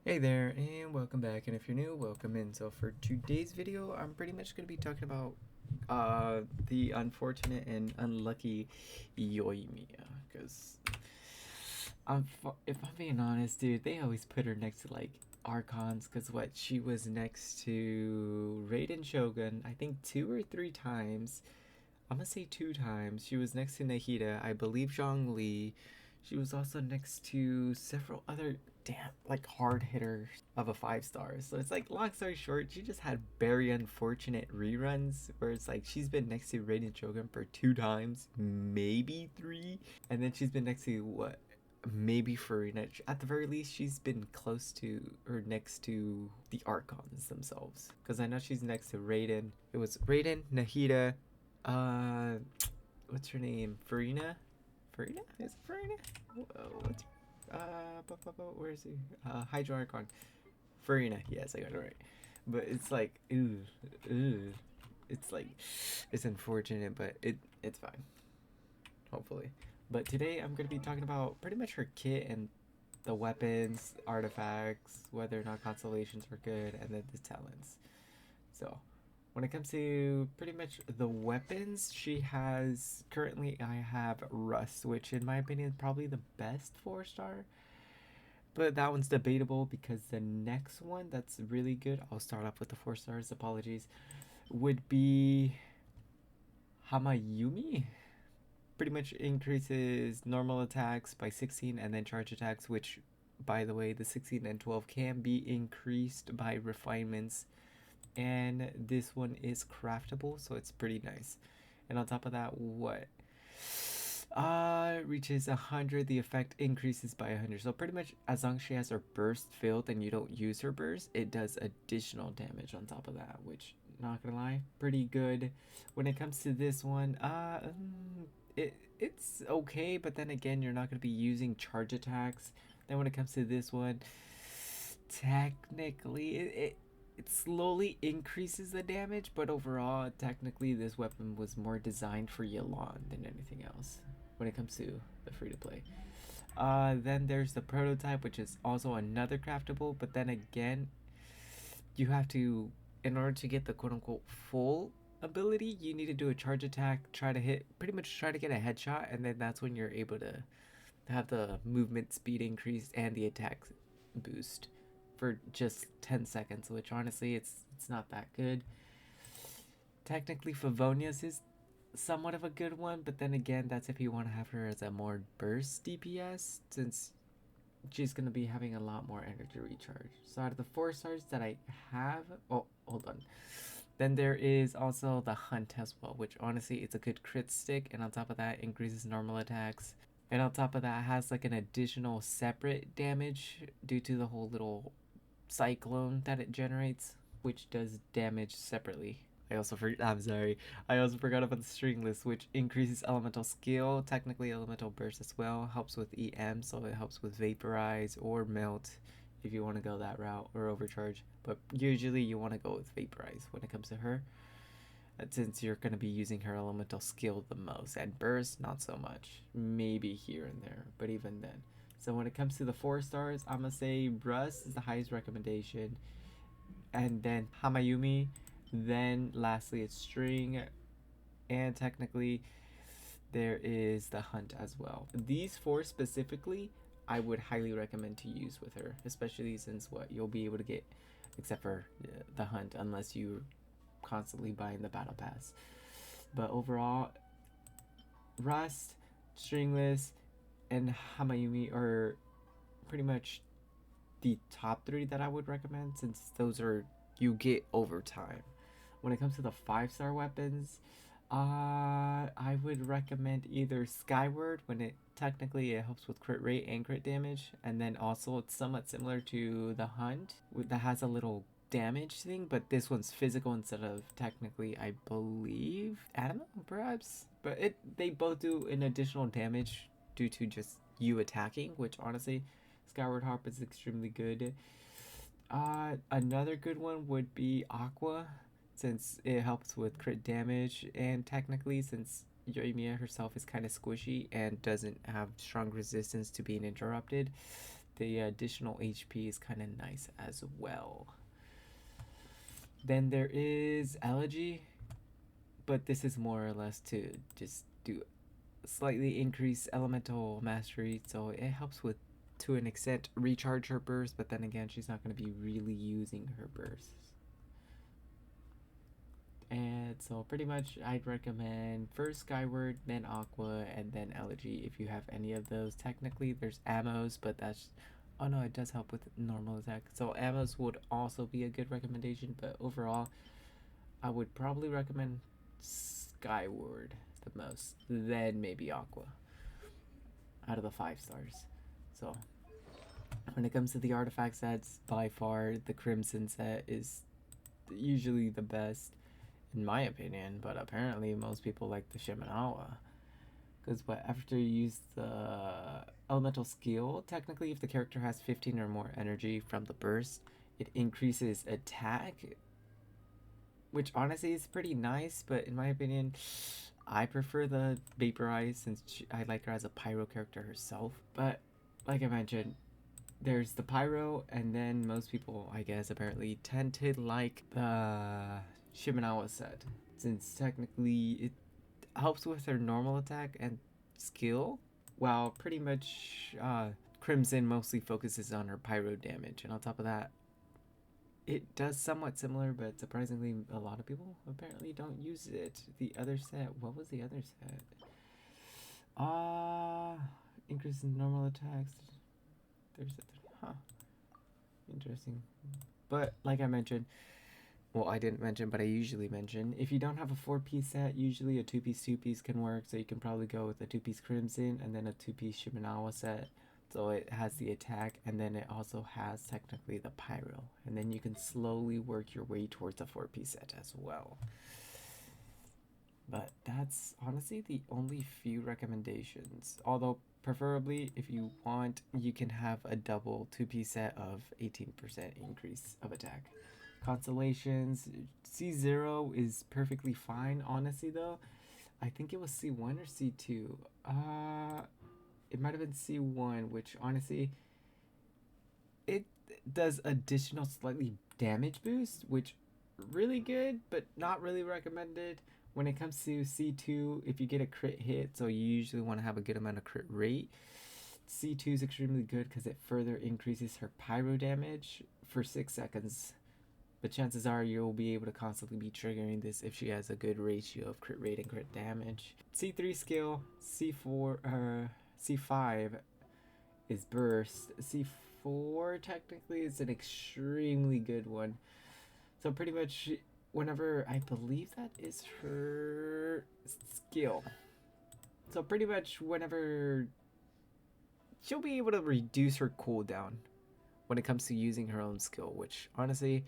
Hey there, and welcome back. And if you're new, welcome in. So for today's video, I'm pretty much going to be talking about the unfortunate and unlucky Yoimiya. Because if I'm being honest, dude, they always put her next to like Archons. Because what, she was next to Raiden Shogun, I think 2 or 3 times. I'm gonna say 2 times. She was next to Nahida, I believe Zhongli. She was also next to several other damn like hard hitters of a 5 star. So it's like long story short, she just had very unfortunate reruns where it's like she's been next to Raiden Shogun for 2 times, maybe 3, and then she's been next to what? Maybe Farina. At the very least, she's been close to or next to the Archons themselves. Because I know she's next to Raiden. It was Raiden, Nahida, uh, what's her name? Farina? Farina? Is it Farina? What's where is he? Hydro Archon. Farina. Yes, I got it right. But it's like, ooh. It's like, it's unfortunate, but it's fine. Hopefully. But today I'm gonna be talking about pretty much her kit and the weapons, artifacts, whether or not constellations are good, and then the talents. So, when it comes to pretty much the weapons, she has currently I have Rust, which in my opinion is probably the best 4 star. But that one's debatable because the next one that's really good, I'll start off with the 4 stars, apologies, would be Hamayumi. Pretty much increases normal attacks by 16 and then charge attacks, which by the way, the 16 and 12 can be increased by refinements, and this one is craftable, so it's pretty nice. And on top of that, what reaches 100, the effect increases by 100. So pretty much as long as she has her burst filled and you don't use her burst, it does additional damage on top of that, which not gonna lie, pretty good. When it comes to this one, it's okay, but then again, you're not gonna be using charge attacks. Then when it comes to this one, technically it slowly increases the damage, but overall, technically, this weapon was more designed for Yelan than anything else when it comes to the free to play. Then there's the prototype, which is also another craftable, but then again, you have to, in order to get the quote unquote full ability, you need to do a charge attack, try to hit, pretty much try to get a headshot, and then that's when you're able to have the movement speed increased and the attack boost for just 10 seconds, which honestly it's not that good. Technically Favonia's is somewhat of a good one, but then again, that's if you want to have her as a more burst DPS, since she's going to be having a lot more energy recharge. So out of the 4 stars that I have, oh, hold on. Then there is also the Hunt as well, which honestly it's a good crit stick, and on top of that increases normal attacks. And on top of that has like an additional separate damage due to the whole little cyclone that it generates, which does damage separately. I'm sorry. I also forgot about the string list, which increases elemental skill, technically elemental burst as well, helps with EM, so it helps with vaporize or melt if you want to go that route, or overcharge. But usually you want to go with vaporize when it comes to her, since you're going to be using her elemental skill the most, and burst not so much, maybe here and there, but even then. So when it comes to the 4 stars, I'm gonna say Russ is the highest recommendation, and then Hamayumi, then lastly it's String, and technically there is the Hunt as well. These 4 specifically I would highly recommend to use with her, especially since what you'll be able to get, except for the Hunt, unless you constantly buying the battle pass. But overall, Rust, Stringless, and Hamayumi are pretty much the top 3 that I would recommend, since those are you get over time. When it comes to the 5 star weapons, I would recommend either Skyward, when it technically it helps with crit rate and crit damage, and then also it's somewhat similar to the Hunt that has a little damage thing, but this one's physical instead of technically, I believe, animal perhaps. But they both do an additional damage due to just you attacking, which honestly, Skyward Harp is extremely good. Another good one would be Aqua, since it helps with crit damage, and technically since Yoimiya herself is kind of squishy and doesn't have strong resistance to being interrupted, the additional HP is kind of nice as well. Then there is Elegy, but this is more or less to just do slightly increase elemental mastery, so it helps with, to an extent, recharge her burst, but then again, she's not going to be really using her bursts. And so pretty much I'd recommend first Skyward, then Aqua, and then Elegy if you have any of those. Technically there's Ammos, but that's, oh no, it does help with normal attack. So Ammos would also be a good recommendation, but overall I would probably recommend Skyward the most, then maybe Aqua out of the 5 stars. So when it comes to the artifact sets, by far the Crimson set is usually the best in my opinion, but apparently most people like the Shimenawa. Because after you use the elemental skill, technically if the character has 15 or more energy from the burst, it increases attack, which honestly is pretty nice, but in my opinion, I prefer the Vaporize since I like her as a pyro character herself. But like I mentioned, there's the pyro, and then most people, I guess, apparently tend to like the Shimenawa set, since technically it helps with her normal attack and skill, while pretty much Crimson mostly focuses on her pyro damage, and on top of that, it does somewhat similar, but surprisingly a lot of people apparently don't use it. The other set, what was the other set? Increase in normal attacks. There's interesting. But like I mentioned, well, I didn't mention, but I usually mention, if you don't have a 4-piece set, usually a 2-piece, 2-piece can work. So you can probably go with a 2-piece Crimson and then a 2-piece Shimenawa set. So it has the attack, and then it also has technically the pyro. And then you can slowly work your way towards a 4-piece set as well. But that's honestly the only few recommendations. Although preferably, if you want, you can have a double 2-piece set of 18% increase of attack. Constellations, C0 is perfectly fine. Honestly though, I think it was C1 or C2. It might have been C1, which honestly, it does additional slightly damage boost, which really good, but not really recommended. When it comes to C2, if you get a crit hit, so you usually want to have a good amount of crit rate, C2 is extremely good because it further increases her pyro damage for 6 seconds. But chances are you'll be able to constantly be triggering this if she has a good ratio of crit rate and crit damage. C3 skill, C5 is burst. C4 technically is an extremely good one. So pretty much whenever, I believe that is her skill. So pretty much whenever, she'll be able to reduce her cooldown when it comes to using her own skill, which honestly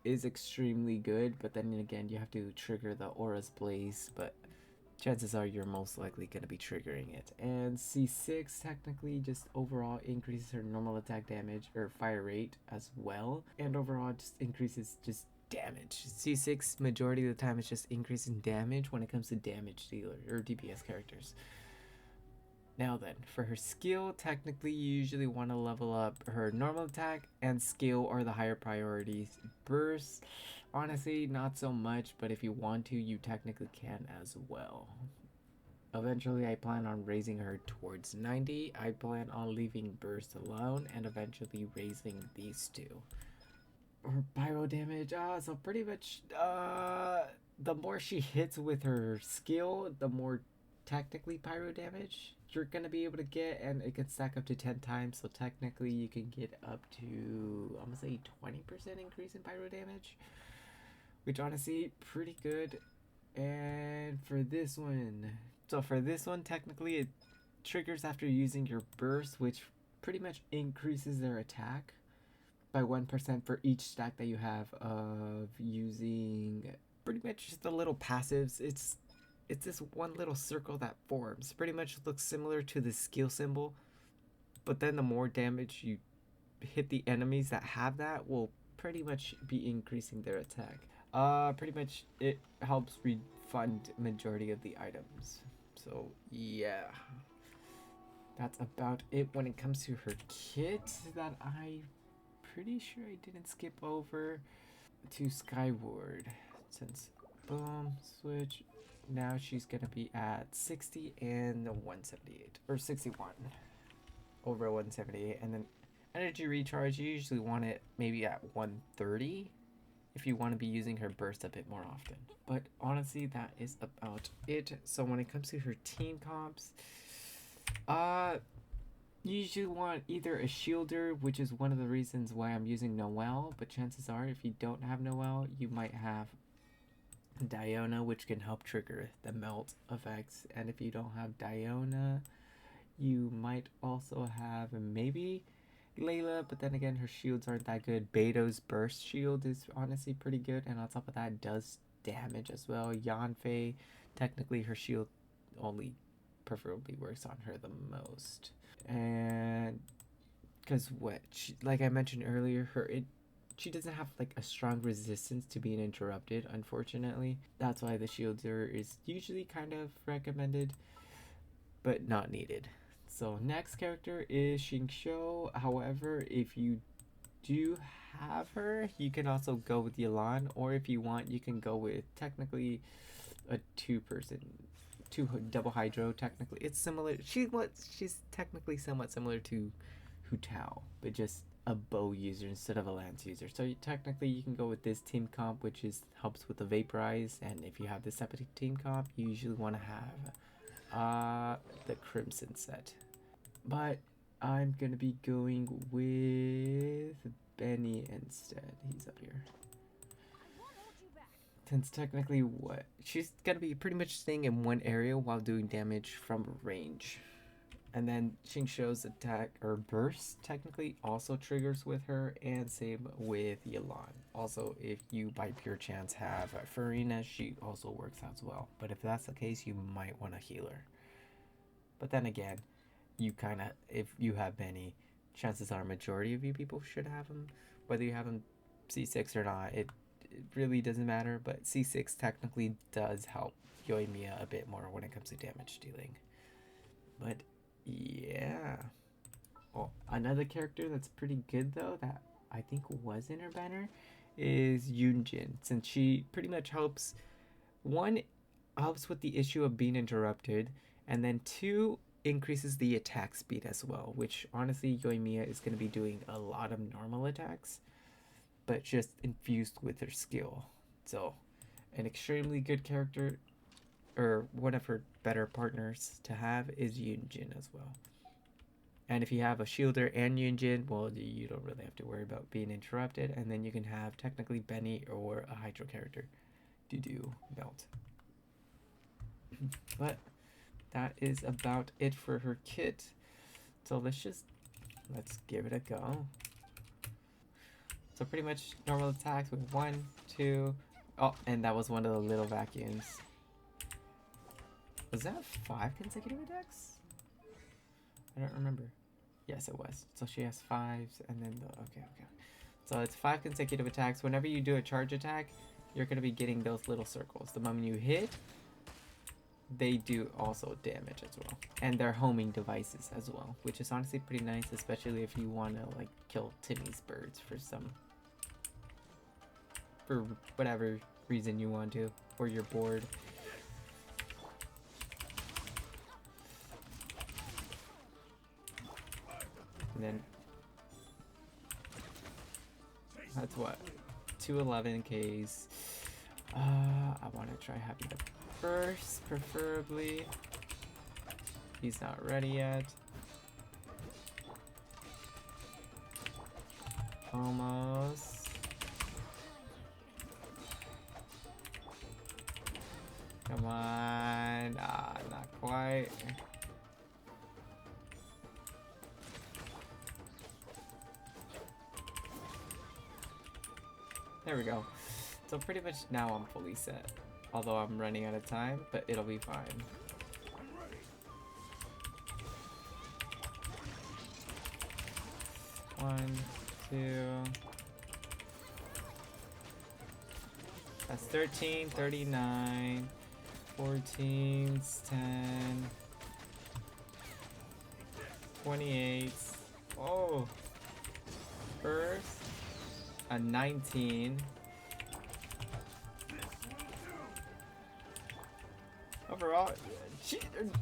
is extremely good. But then again, you have to trigger the Aura's Blaze, but chances are you're most likely going to be triggering it. And C6 technically just overall increases her normal attack damage or fire rate as well, and overall just increases just damage. C6 majority of the time is just increasing damage when it comes to damage dealer or DPS characters. Now then, for her skill, technically you usually want to level up her normal attack and skill are the higher priorities. Burst, honestly, not so much, but if you want to, you technically can as well. Eventually, I plan on raising her towards 90. I plan on leaving burst alone and eventually raising these two. Her pyro damage, so pretty much, the more she hits with her skill, the more technically pyro damage you're gonna be able to get, and it can stack up to 10 times, so technically you can get up to, I'm gonna say 20% increase in pyro damage, which honestly pretty good. And for this one, technically it triggers after using your burst, which pretty much increases their attack by 1% for each stack that you have of using pretty much just the little passives. It's this one little circle that forms. Pretty much looks similar to the skill symbol, but then the more damage you hit the enemies that have that will pretty much be increasing their attack. Pretty much it helps refund majority of the items. So yeah. That's about it when it comes to her kit that I pretty sure I didn't skip over to Skyward. Since boom, switch. Now she's gonna be at 60 and 178 or 61 over 178, and then energy recharge you usually want it maybe at 130 if you want to be using her burst a bit more often. But honestly, that is about it. So when it comes to her team comps, you usually want either a shielder, which is one of the reasons why I'm using Noelle, but chances are if you don't have Noelle, you might have Diona, which can help trigger the melt effects. And if you don't have Diona, you might also have maybe Layla, but then again, her shields aren't that good. Beto's burst shield is honestly pretty good, and on top of that, does damage as well. Yanfei, technically her shield only preferably works on her the most. And because like I mentioned earlier, she doesn't have like a strong resistance to being interrupted, unfortunately. That's why the shielder is usually kind of recommended, but not needed. So next character is Xingqiu. However, if you do have her, you can also go with Yelan, or if you want, you can go with technically a two double hydro. Technically, it's similar. She's technically somewhat similar to Hu Tao, but just a bow user instead of a lance user. So technically, you can go with this team comp, which is helps with the vaporize. And if you have this type of team comp, you usually want to have the Crimson set. But I'm gonna be going with Benny instead. He's up here. Since technically she's gonna be pretty much staying in one area while doing damage from range. And then Xingqiu's attack or burst technically also triggers with her, and same with Yelan. Also, if you by pure chance have Farina, she also works as well. But if that's the case, you might want a healer. But then again, if you have Benny, chances are majority of you people should have him. Whether you have him C6 or not, it really doesn't matter. But C6 technically does help Yoimiya a bit more when it comes to damage dealing. But yeah. Oh, another character that's pretty good though that I think was in her banner is Yunjin, since she pretty much helps with the issue of being interrupted, and then two, increases the attack speed as well, which honestly Yoimiya is going to be doing a lot of normal attacks, but just infused with her skill. So an extremely good character, or one of her better partners to have, is Yunjin as well. And if you have a shielder and Yunjin, well, you don't really have to worry about being interrupted, and then you can have technically Benny or a hydro character to do melt. But that is about it for her kit. So let's give it a go. So pretty much normal attacks with 1, 2. Oh, and that was one of the little vacuums. Was that 5 consecutive attacks? I don't remember. Yes, it was. So she has 5s, and then okay. So it's 5 consecutive attacks. Whenever you do a charge attack, you're going to be getting those little circles. The moment you hit, they do also damage as well. And they're homing devices as well, which is honestly pretty nice, especially if you want to like kill Timmy's birds for whatever reason you want to, or you're bored. And then that's what, 211Ks. I want to try having the burst, preferably. He's not ready yet. Almost. Come on. Not quite. There we go. So pretty much now I'm fully set. Although I'm running out of time, but it'll be fine. One, two. That's 13, 39, 14, 10. 28. Oh. First. A 19. Overall,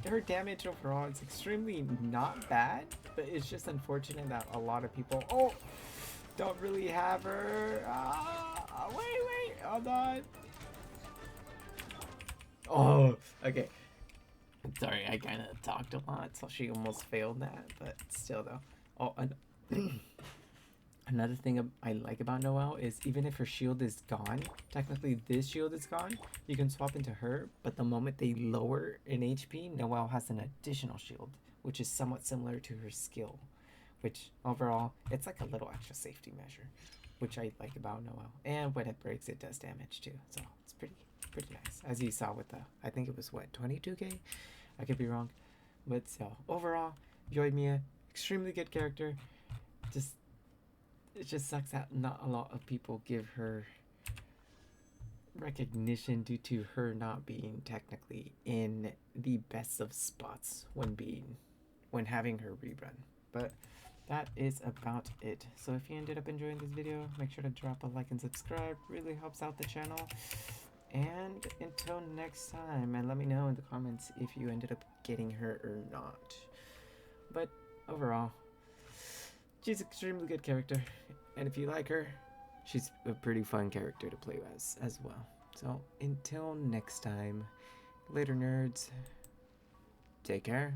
her damage overall is extremely not bad, but it's just unfortunate that a lot of people don't really have her. Wait, hold on. Oh, okay. Sorry, I kind of talked a lot, so she almost failed that, but still though. Oh, another thing I like about Noelle is even if her shield is gone, technically this shield is gone, you can swap into her, but the moment they lower in HP, Noelle has an additional shield, which is somewhat similar to her skill, which overall, it's like a little extra safety measure, which I like about Noelle. And when it breaks, it does damage too, so it's pretty nice. As you saw with the, I think it was what, 22k? I could be wrong, but so overall, Yoimiya, extremely good character. It just sucks that not a lot of people give her recognition due to her not being technically in the best of spots when having her rerun. But that is about it. So if you ended up enjoying this video, make sure to drop a like and subscribe. Really helps out the channel. And until next time, and let me know in the comments if you ended up getting her or not. But overall, she's an extremely good character, and if you like her, she's a pretty fun character to play as well. So until next time, later nerds, take care.